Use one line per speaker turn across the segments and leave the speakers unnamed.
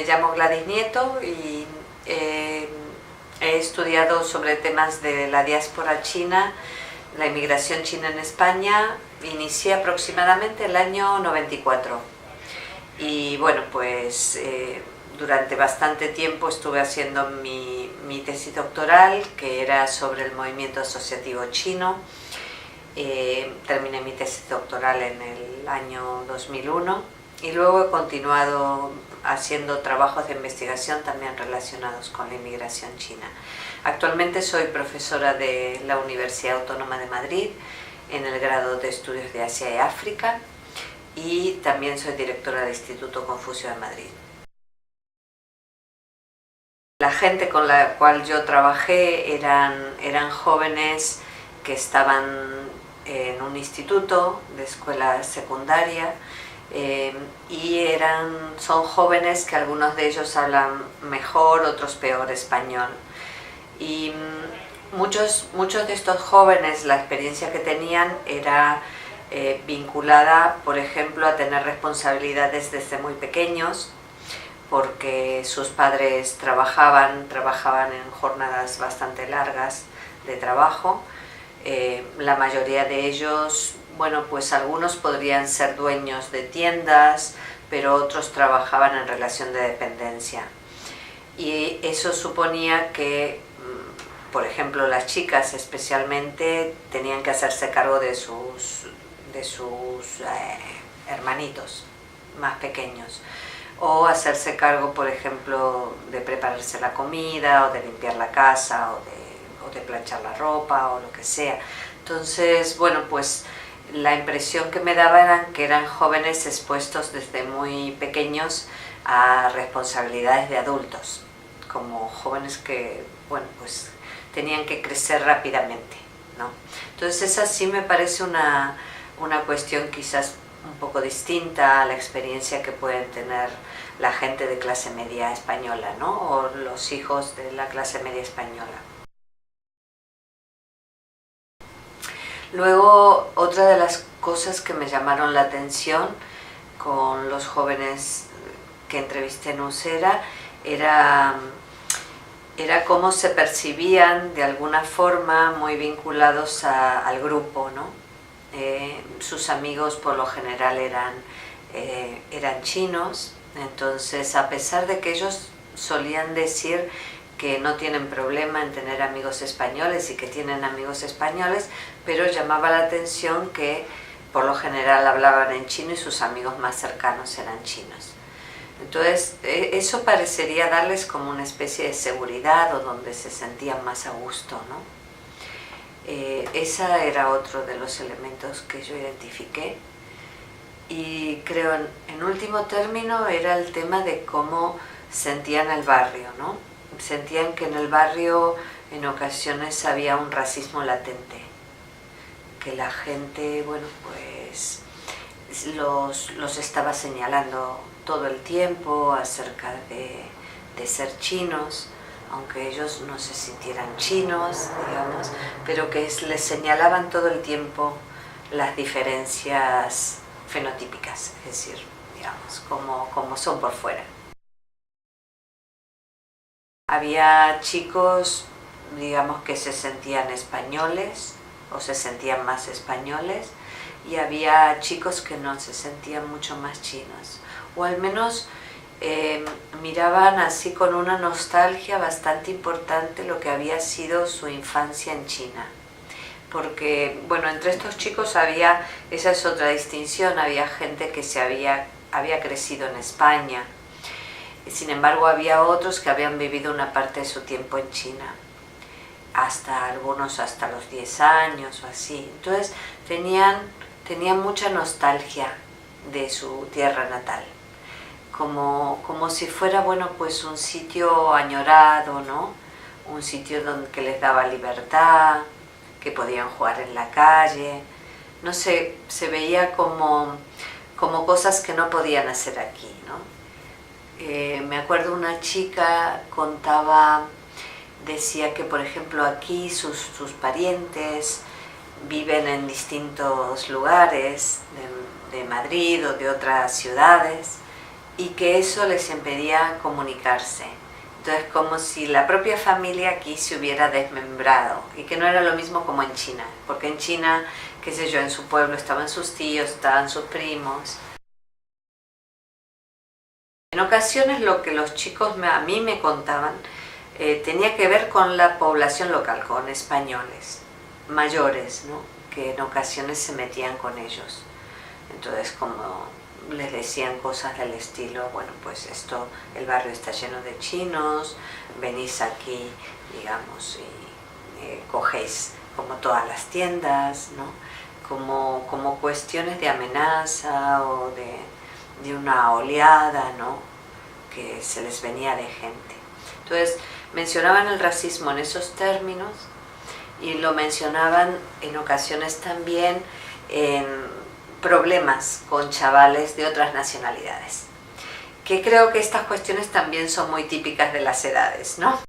llamo Gladys Nieto y he estudiado sobre temas de la diáspora china, la inmigración china en España. Inicié aproximadamente el año 94 y bueno, pues durante bastante tiempo estuve haciendo mi tesis doctoral, que era sobre el movimiento asociativo chino. Terminé mi tesis doctoral en el año 2001 y luego he continuado haciendo trabajos de investigación también relacionados con la inmigración china. Actualmente soy profesora de la Universidad Autónoma de Madrid en el grado de Estudios de Asia y África y también soy directora del Instituto Confucio de Madrid. La gente con la cual yo trabajé eran jóvenes que estaban en un instituto de escuela secundaria y son jóvenes que algunos de ellos hablan mejor, otros peor español. Y muchos de estos jóvenes, la experiencia que tenían era vinculada, por ejemplo, a tener responsabilidades desde muy pequeños, porque sus padres trabajaban en jornadas bastante largas de trabajo. La mayoría de ellos, bueno, pues algunos podrían ser dueños de tiendas, pero otros trabajaban en relación de dependencia. Y eso suponía que, por ejemplo, las chicas especialmente tenían que hacerse cargo de sus hermanitos más pequeños, o hacerse cargo, por ejemplo, de prepararse la comida, o de limpiar la casa, o de planchar la ropa, o lo que sea. Entonces, bueno, pues la impresión que me daba era que eran jóvenes expuestos desde muy pequeños a responsabilidades de adultos, como jóvenes que, bueno, pues tenían que crecer rápidamente, ¿no? Entonces esa sí me parece una cuestión quizás un poco distinta a la experiencia que pueden tener la gente de clase media española, ¿no? O los hijos de la clase media española. Luego, otra de las cosas que me llamaron la atención con los jóvenes que entrevisté en Usera era cómo se percibían de alguna forma muy vinculados al grupo, ¿no? Sus amigos por lo general eran chinos, entonces a pesar de que ellos solían decir que no tienen problema en tener amigos españoles y que tienen amigos españoles, pero llamaba la atención que por lo general hablaban en chino y sus amigos más cercanos eran chinos. Entonces eso parecería darles como una especie de seguridad o donde se sentían más a gusto, ¿no? Esa era otro de los elementos que yo identifiqué y creo en último término era el tema de cómo sentían el barrio, ¿no? Sentían que en el barrio en ocasiones había un racismo latente, que la gente, bueno, pues los estaba señalando todo el tiempo acerca de ser chinos, aunque ellos no se sintieran chinos, digamos, pero que les señalaban todo el tiempo las diferencias fenotípicas, es decir, digamos, como son por fuera. Había chicos, digamos, que se sentían españoles o se sentían más españoles y había chicos que no se sentían mucho más chinos, o al menos miraban así con una nostalgia bastante importante lo que había sido su infancia en China. Porque, bueno, entre estos chicos esa es otra distinción, había gente que había crecido en España. Sin embargo, había otros que habían vivido una parte de su tiempo en China, algunos hasta los 10 años o así. Entonces tenían mucha nostalgia de su tierra natal, como si fuera, bueno, pues un sitio añorado, ¿no? Un sitio que les daba libertad, que podían jugar en la calle, no sé, se veía como cosas que no podían hacer aquí, ¿no? Me acuerdo una chica decía que por ejemplo aquí sus parientes viven en distintos lugares de Madrid o de otras ciudades y que eso les impedía comunicarse. Entonces, como si la propia familia aquí se hubiera desmembrado, y que no era lo mismo como en China, porque en China, qué sé yo, en su pueblo estaban sus tíos, estaban sus primos. En ocasiones lo que los chicos a mí me contaban tenía que ver con la población local, con españoles mayores, ¿no? Que en ocasiones se metían con ellos. Entonces, como les decían cosas del estilo, bueno, pues esto, el barrio está lleno de chinos, venís aquí, digamos, y cogéis como todas las tiendas, ¿no? Como cuestiones de amenaza o de una oleada, ¿no? Que se les venía de gente. Entonces, mencionaban el racismo en esos términos y lo mencionaban en ocasiones también en problemas con chavales de otras nacionalidades, que creo que estas cuestiones también son muy típicas de las edades, ¿no?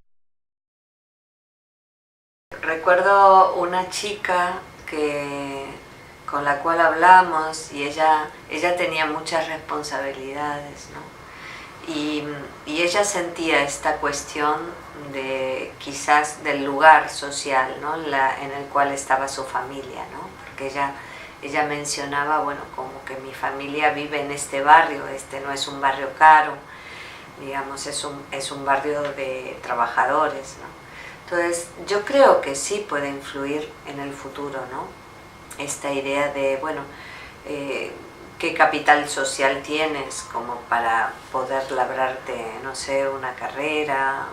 Recuerdo una chica con la cual hablamos y ella tenía muchas responsabilidades, ¿no? Y ella sentía esta cuestión de quizás del lugar social, ¿no? En el cual estaba su familia, ¿no? Porque ella mencionaba, bueno, como que mi familia vive en este barrio, este no es un barrio caro, digamos, es un barrio de trabajadores, ¿no? Entonces, yo creo que sí puede influir en el futuro, ¿no? Esta idea de, bueno, qué capital social tienes como para poder labrarte, no sé, una carrera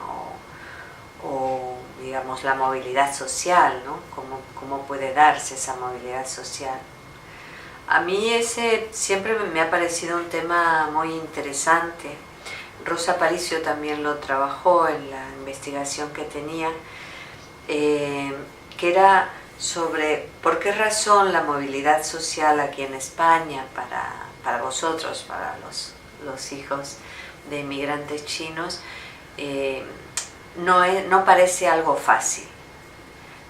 o digamos, la movilidad social, ¿no? ¿Cómo puede darse esa movilidad social? A mí ese siempre me ha parecido un tema muy interesante. Rosa Paricio también lo trabajó en la investigación que tenía, que era sobre por qué razón la movilidad social aquí en España para vosotros, para los hijos de inmigrantes chinos, no parece algo fácil,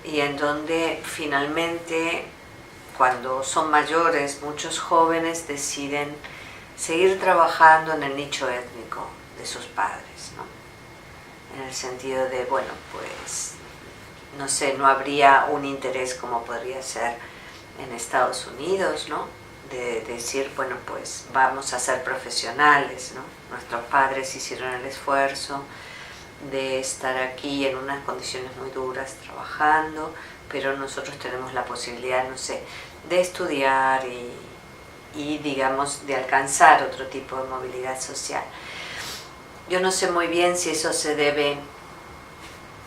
y en donde finalmente cuando son mayores muchos jóvenes deciden seguir trabajando en el nicho étnico de sus padres, ¿no? En el sentido de, bueno, pues no sé, no habría un interés como podría ser en Estados Unidos, ¿no? De decir, bueno, pues vamos a ser profesionales, ¿no? Nuestros padres hicieron el esfuerzo de estar aquí en unas condiciones muy duras trabajando, pero nosotros tenemos la posibilidad, no sé, de estudiar y digamos, de alcanzar otro tipo de movilidad social. Yo no sé muy bien si eso se debe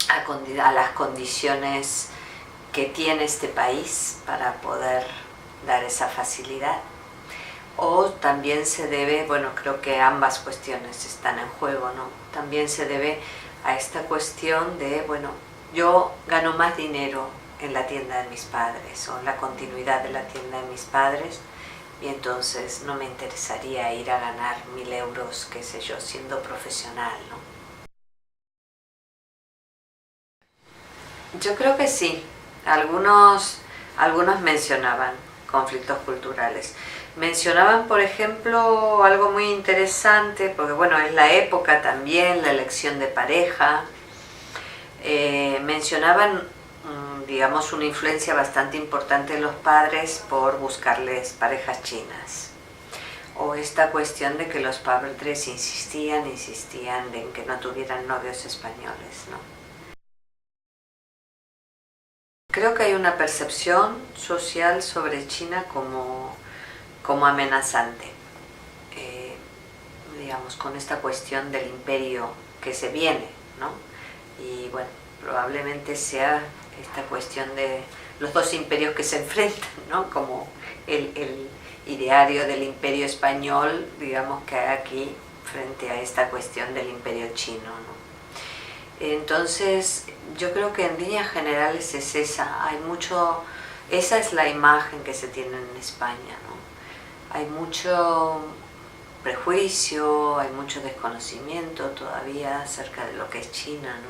a las condiciones que tiene este país para poder dar esa facilidad, o también se debe, bueno, creo que ambas cuestiones están en juego, ¿no? También se debe a esta cuestión de, bueno, yo gano más dinero en la tienda de mis padres o en la continuidad de la tienda de mis padres, y entonces no me interesaría ir a ganar 1000 euros, qué sé yo, siendo profesional, ¿no? Yo creo que sí. Algunos mencionaban conflictos culturales. Mencionaban, por ejemplo, algo muy interesante, porque bueno, es la época también, la elección de pareja. Mencionaban, digamos, una influencia bastante importante de los padres por buscarles parejas chinas. O esta cuestión de que los padres insistían en que no tuvieran novios españoles, ¿no? Creo que hay una percepción social sobre China como amenazante, digamos, con esta cuestión del imperio que se viene, ¿no? Y bueno, probablemente sea esta cuestión de los dos imperios que se enfrentan, ¿no? Como el ideario del imperio español, digamos, que hay aquí frente a esta cuestión del imperio chino, ¿no? Entonces, yo creo que en líneas generales es esa, esa es la imagen que se tiene en España, ¿no? Hay mucho prejuicio, hay mucho desconocimiento todavía acerca de lo que es China, ¿no?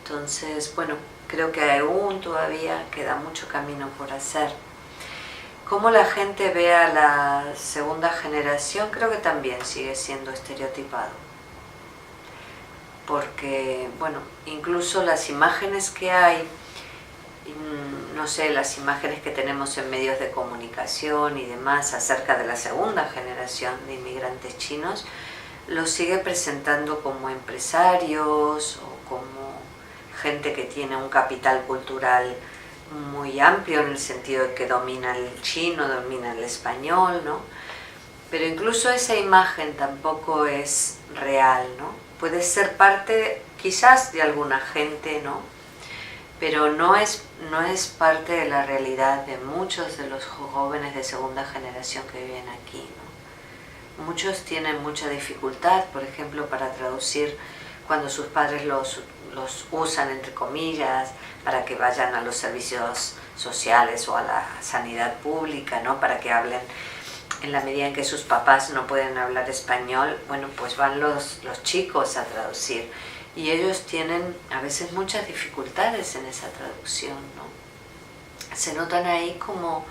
Entonces, bueno, creo que aún todavía queda mucho camino por hacer. cómo la gente ve a la segunda generación creo que también sigue siendo estereotipado. Porque, bueno, incluso las imágenes que hay, no sé, las imágenes que tenemos en medios de comunicación y demás acerca de la segunda generación de inmigrantes chinos, los sigue presentando como empresarios o como gente que tiene un capital cultural muy amplio en el sentido de que domina el chino, domina el español, ¿no? Pero incluso esa imagen tampoco es real, ¿no? Puede ser parte quizás de alguna gente, ¿no? Pero no es parte de la realidad de muchos de los jóvenes de segunda generación que viven aquí, ¿no? Muchos tienen mucha dificultad, por ejemplo, para traducir cuando sus padres los usan, entre comillas, para que vayan a los servicios sociales o a la sanidad pública, ¿no? Para que hablen, en la medida en que sus papás no pueden hablar español, bueno, pues van los chicos a traducir. Y ellos tienen a veces muchas dificultades en esa traducción, ¿no? Se notan ahí como,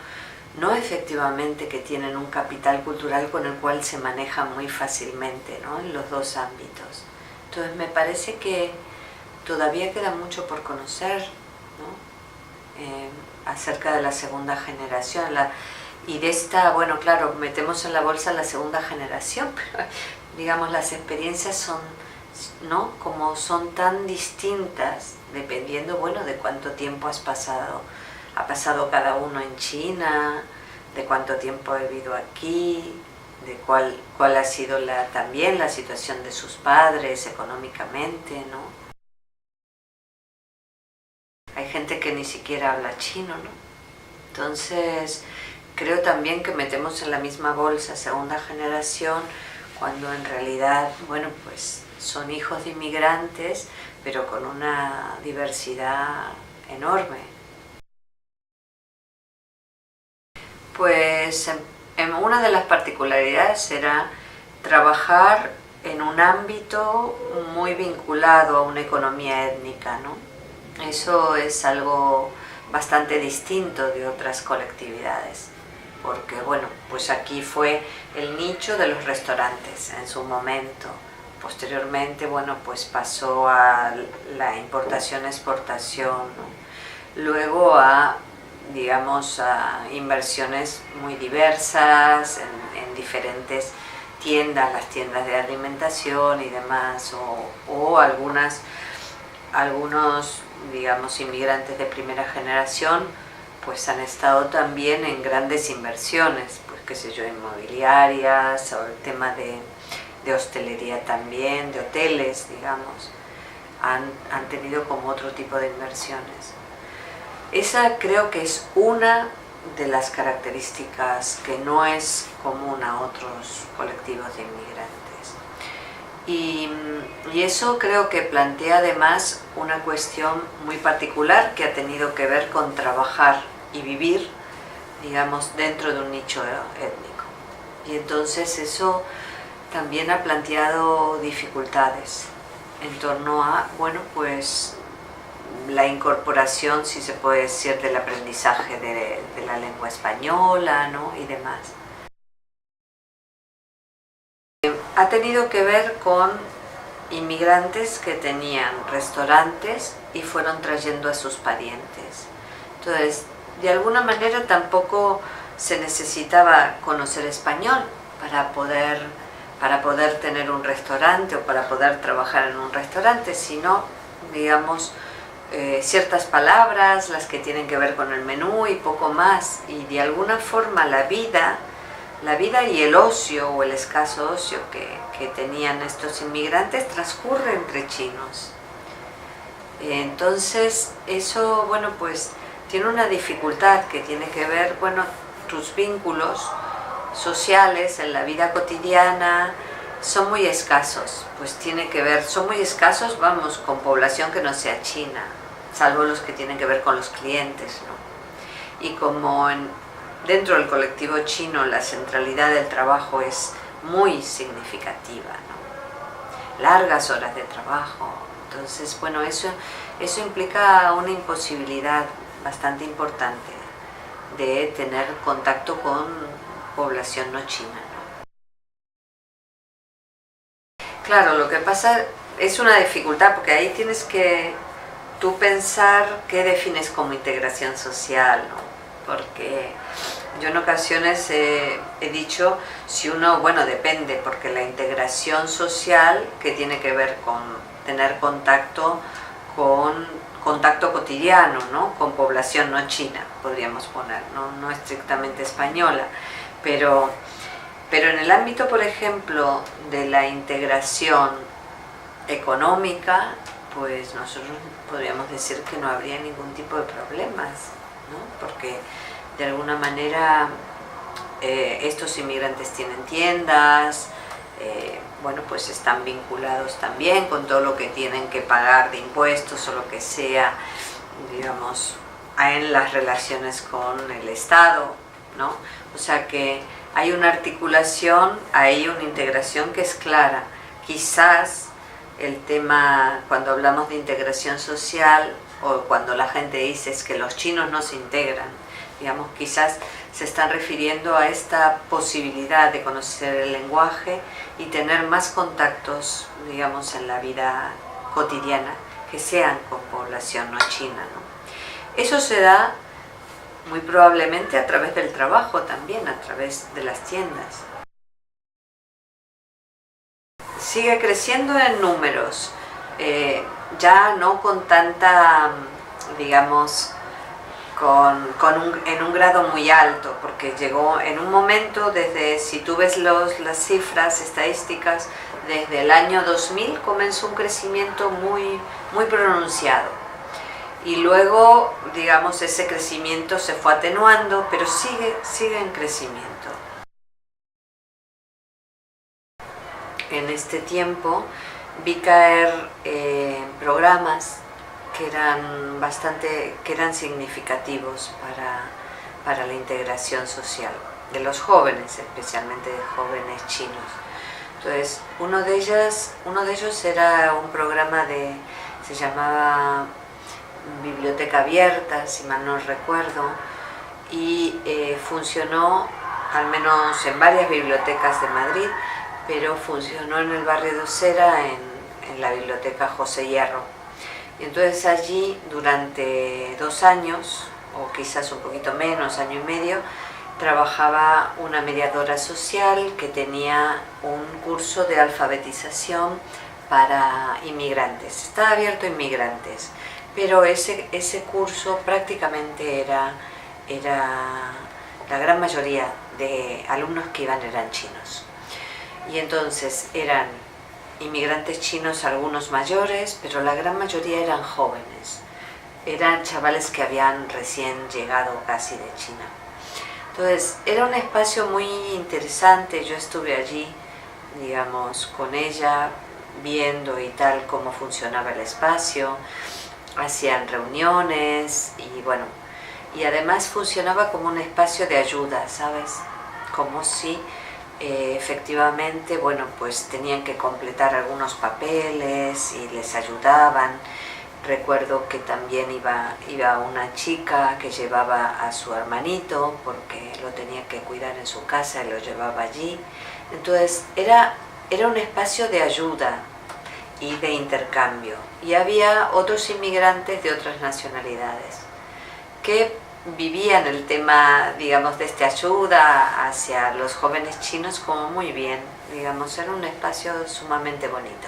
no efectivamente que tienen un capital cultural con el cual se manejan muy fácilmente, ¿no? En los dos ámbitos. Entonces me parece que todavía queda mucho por conocer, ¿no? Acerca de la segunda generación. Y de esta, bueno, claro, metemos en la bolsa la segunda generación, pero digamos las experiencias son, ¿no? Como son tan distintas, dependiendo, bueno, de cuánto tiempo ha pasado cada uno en China, de cuánto tiempo ha vivido aquí, de cuál ha sido también la situación de sus padres económicamente, ¿no? Hay gente que ni siquiera habla chino, ¿no? Entonces, creo también que metemos en la misma bolsa segunda generación cuando en realidad, bueno, pues son hijos de inmigrantes, pero con una diversidad enorme. Pues una de las particularidades era trabajar en un ámbito muy vinculado a una economía étnica, ¿no? Eso es algo bastante distinto de otras colectividades, porque bueno, pues aquí fue el nicho de los restaurantes en su momento. Posteriormente, bueno, pues pasó a la importación-exportación, ¿no? Luego a, digamos, a inversiones muy diversas en diferentes tiendas, las tiendas de alimentación y demás, o algunos, digamos, inmigrantes de primera generación, pues han estado también en grandes inversiones, pues qué sé yo, inmobiliarias, o el tema de hostelería también, de hoteles, digamos, han tenido como otro tipo de inversiones. Esa creo que es una de las características que no es común a otros colectivos de inmigrantes. Y eso creo que plantea además una cuestión muy particular que ha tenido que ver con trabajar y vivir, digamos, dentro de un nicho étnico. Y entonces eso también ha planteado dificultades en torno a, bueno, pues la incorporación, si se puede decir, del aprendizaje de la lengua española, ¿no? Y demás. Ha tenido que ver con inmigrantes que tenían restaurantes y fueron trayendo a sus parientes. Entonces, de alguna manera tampoco se necesitaba conocer español para poder tener un restaurante o para poder trabajar en un restaurante, sino, digamos, ciertas palabras, las que tienen que ver con el menú y poco más. Y de alguna forma la vida y el ocio o el escaso ocio que tenían estos inmigrantes transcurre entre chinos. Entonces eso, bueno, pues tiene una dificultad que tiene que ver, bueno, tus vínculos sociales en la vida cotidiana son muy escasos, pues tiene que ver, son muy escasos, vamos, con población que no sea china, salvo los que tienen que ver con los clientes, ¿no? Y como dentro del colectivo chino la centralidad del trabajo es muy significativa, ¿no? Largas horas de trabajo, entonces, bueno, eso implica una imposibilidad bastante importante de tener contacto con población no china, ¿no? Claro, lo que pasa es una dificultad, porque ahí tienes que tú pensar qué defines como integración social, ¿no? Porque yo en ocasiones he dicho, si uno, bueno, depende, porque la integración social, que tiene que ver con tener contacto cotidiano, ¿no? Con población no china, podríamos poner, no estrictamente española, pero en el ámbito, por ejemplo, de la integración económica, pues nosotros podríamos decir que no habría ningún tipo de problemas, ¿no? Porque de alguna manera estos inmigrantes tienen tiendas, bueno, pues están vinculados también con todo lo que tienen que pagar de impuestos o lo que sea, digamos, en las relaciones con el Estado, ¿no? O sea que hay una articulación, hay una integración que es clara. Quizás el tema, cuando hablamos de integración social o cuando la gente dice es que los chinos no se integran, digamos, quizás se están refiriendo a esta posibilidad de conocer el lenguaje y tener más contactos, digamos, en la vida cotidiana que sean con población no china, ¿no? Eso se da muy probablemente a través del trabajo también, a través de las tiendas. Sigue creciendo en números, ya no con tanta, digamos, en un grado muy alto, porque llegó en un momento, desde, si tú ves las cifras estadísticas, desde el año 2000 comenzó un crecimiento muy, muy pronunciado. Y luego, digamos, ese crecimiento se fue atenuando, pero sigue en crecimiento. En este tiempo vi caer programas que eran significativos para la integración social de los jóvenes, especialmente de jóvenes chinos. Entonces, uno de ellos era un programa se llamaba Biblioteca Abierta, si mal no recuerdo, y funcionó al menos en varias bibliotecas de Madrid, pero funcionó en el barrio de Usera, en la biblioteca José Hierro. Y entonces allí, durante 2 años, o quizás un poquito menos, año y medio, trabajaba una mediadora social que tenía un curso de alfabetización para inmigrantes. Estaba abierto a inmigrantes, pero ese curso prácticamente era la gran mayoría de alumnos que iban eran chinos. Y entonces eran inmigrantes chinos, algunos mayores, pero la gran mayoría eran jóvenes. Eran chavales que habían recién llegado casi de China. Entonces, era un espacio muy interesante. Yo estuve allí, digamos, con ella, viendo y tal cómo funcionaba el espacio. Hacían reuniones y bueno, y además funcionaba como un espacio de ayuda, ¿sabes? Como si efectivamente, bueno, pues tenían que completar algunos papeles y les ayudaban. Recuerdo que también iba una chica que llevaba a su hermanito porque lo tenía que cuidar en su casa y lo llevaba allí. Entonces era un espacio de ayuda y de intercambio. Y había otros inmigrantes de otras nacionalidades que vivían el tema, digamos, de esta ayuda hacia los jóvenes chinos como muy bien, digamos, era un espacio sumamente bonito.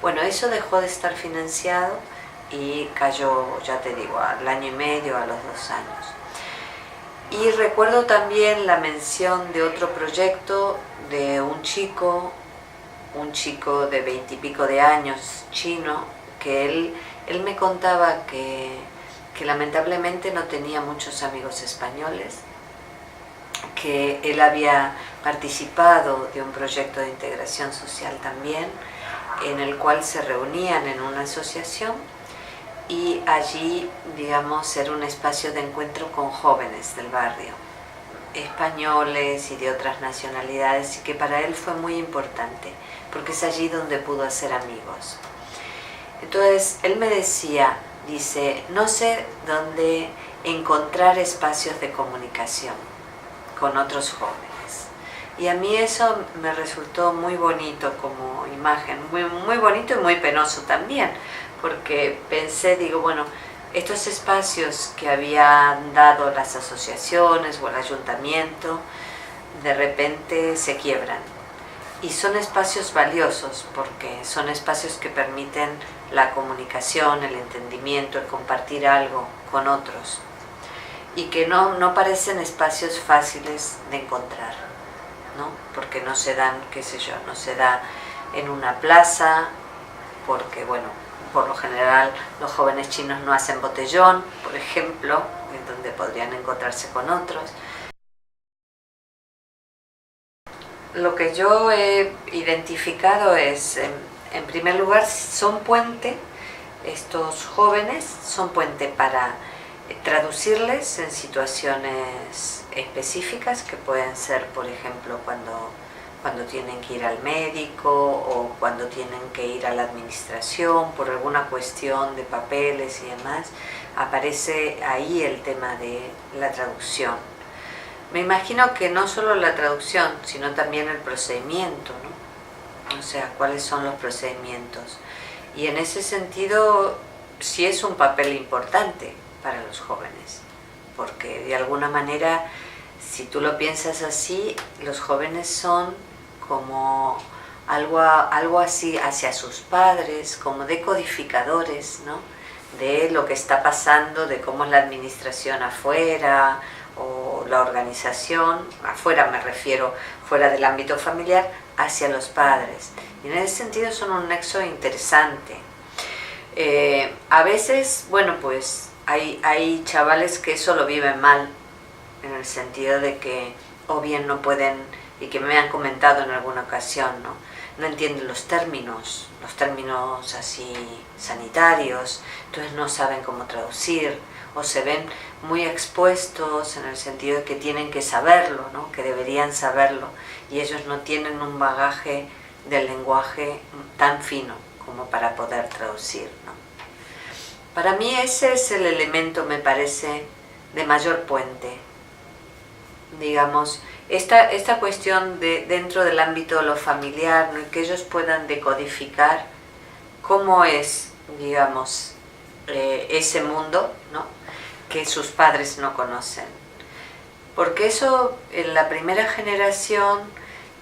Bueno, eso dejó de estar financiado y cayó, ya te digo, al año y medio, a los 2 años. Y recuerdo también la mención de otro proyecto de un chico de 20 y pico de años, chino, que él me contaba que lamentablemente no tenía muchos amigos españoles, que él había participado de un proyecto de integración social también, en el cual se reunían en una asociación y allí, digamos, era un espacio de encuentro con jóvenes del barrio, españoles y de otras nacionalidades, y que para él fue muy importante, porque es allí donde pudo hacer amigos. Entonces, él me decía, dice, no sé dónde encontrar espacios de comunicación con otros jóvenes. Y a mí eso me resultó muy bonito como imagen, muy bonito y muy penoso también, porque pensé, digo, bueno, estos espacios que habían dado las asociaciones o el ayuntamiento, de repente se quiebran. Y son espacios valiosos, porque son espacios que permiten la comunicación, el entendimiento, el compartir algo con otros. Y que no parecen espacios fáciles de encontrar, ¿no? Porque no se dan, qué sé yo, no se da en una plaza, porque, bueno, por lo general los jóvenes chinos no hacen botellón, por ejemplo, en donde podrían encontrarse con otros. Lo que yo he identificado es, en primer lugar, son puente, estos jóvenes son puente para traducirles en situaciones específicas que pueden ser, por ejemplo, cuando tienen que ir al médico o cuando tienen que ir a la administración por alguna cuestión de papeles y demás, aparece ahí el tema de la traducción. Me imagino que no solo la traducción, sino también el procedimiento, ¿no? O sea, cuáles son los procedimientos. Y en ese sentido, sí es un papel importante para los jóvenes, porque de alguna manera, si tú lo piensas así, los jóvenes son como algo así hacia sus padres, como decodificadores, ¿no? De lo que está pasando, de cómo es la administración afuera, o la organización, afuera me refiero, fuera del ámbito familiar, hacia los padres. Y en ese sentido son un nexo interesante. A veces, bueno, pues hay chavales que eso lo viven mal, en el sentido de que o bien no pueden, y que me han comentado en alguna ocasión, no entienden los términos así sanitarios, entonces no saben cómo traducir, o se ven muy expuestos en el sentido de que tienen que saberlo, ¿no? Que deberían saberlo, y ellos no tienen un bagaje del lenguaje tan fino como para poder traducir, ¿no? Para mí ese es el elemento, me parece, de mayor puente. Digamos, esta cuestión de dentro del ámbito de lo familiar, ¿no? Y que ellos puedan decodificar cómo es, digamos, ese mundo, ¿no? Que sus padres no conocen. Porque eso en la primera generación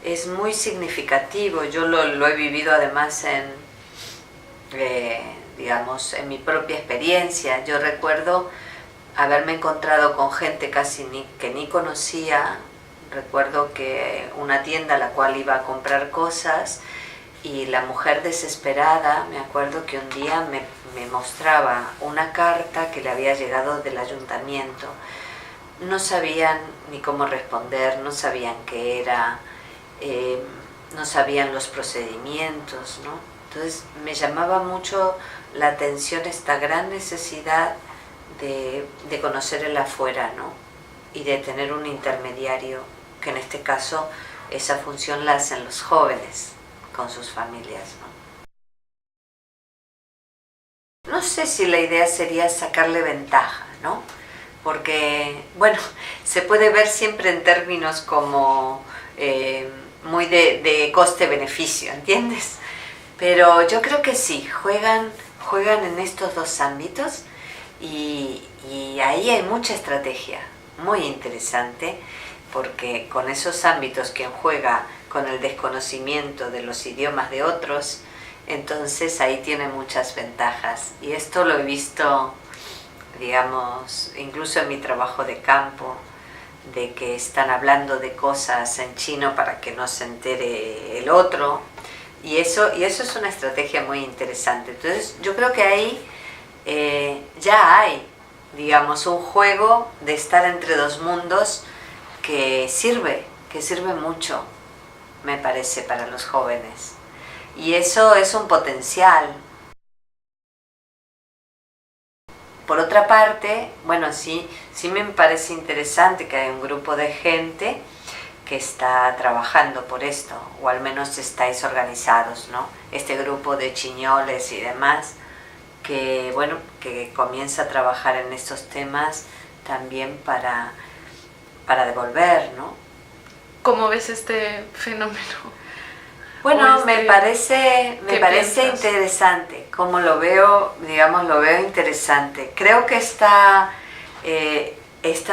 es muy significativo. Yo lo he vivido además digamos, en mi propia experiencia. Yo recuerdo haberme encontrado con gente que ni conocía. Recuerdo que una tienda a la cual iba a comprar cosas, y la mujer desesperada, me acuerdo que un día me mostraba una carta que le había llegado del ayuntamiento. No sabían ni cómo responder, no sabían qué era, no sabían los procedimientos, ¿no? Entonces me llamaba mucho la atención esta gran necesidad de conocer el afuera, ¿no? Y de tener un intermediario, que en este caso esa función la hacen los jóvenes con sus familias, ¿no? No sé si la idea sería sacarle ventaja, ¿no? Porque, bueno, se puede ver siempre en términos como muy de coste-beneficio, ¿entiendes? Pero yo creo que sí, juegan en estos dos ámbitos, y ahí hay mucha estrategia muy interesante, porque con esos ámbitos quien juega con el desconocimiento de los idiomas de otros, entonces ahí tiene muchas ventajas. Y esto lo he visto, digamos, incluso en mi trabajo de campo, de que están hablando de cosas en chino para que no se entere el otro, y eso es una estrategia muy interesante. Entonces yo creo que ahí ya hay, digamos, un juego de estar entre dos mundos que sirve mucho, me parece, para los jóvenes. Y eso es un potencial. Por otra parte, bueno, sí me parece interesante que hay un grupo de gente que está trabajando por esto, o al menos estáis organizados, ¿no? Este grupo de chiñoles y demás, que, bueno, que comienza a trabajar en estos temas también para devolver, ¿no?
¿Cómo ves este fenómeno?
Bueno, me parece interesante, como lo veo, digamos, lo veo interesante. Creo que está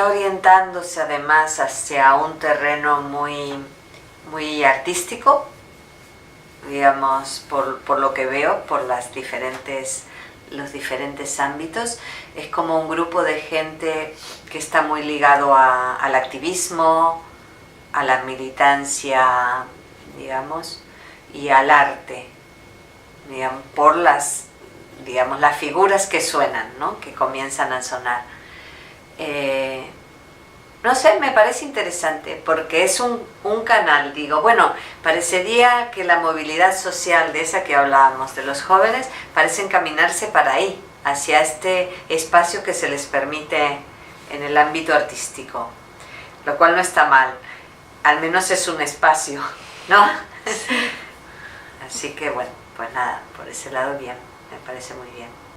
orientándose además hacia un terreno muy artístico, digamos, por lo que veo, por los diferentes ámbitos. Es como un grupo de gente que está muy ligado al activismo, a la militancia, digamos, y al arte, digamos, por las figuras que suenan, ¿no? Que comienzan a sonar. No sé, me parece interesante porque es un canal, digo, bueno, parecería que la movilidad social de esa que hablábamos, de los jóvenes, parece encaminarse para ahí, hacia este espacio que se les permite en el ámbito artístico, lo cual no está mal, al menos es un espacio, ¿no? Así que bueno, pues nada, por ese lado bien, me parece muy bien.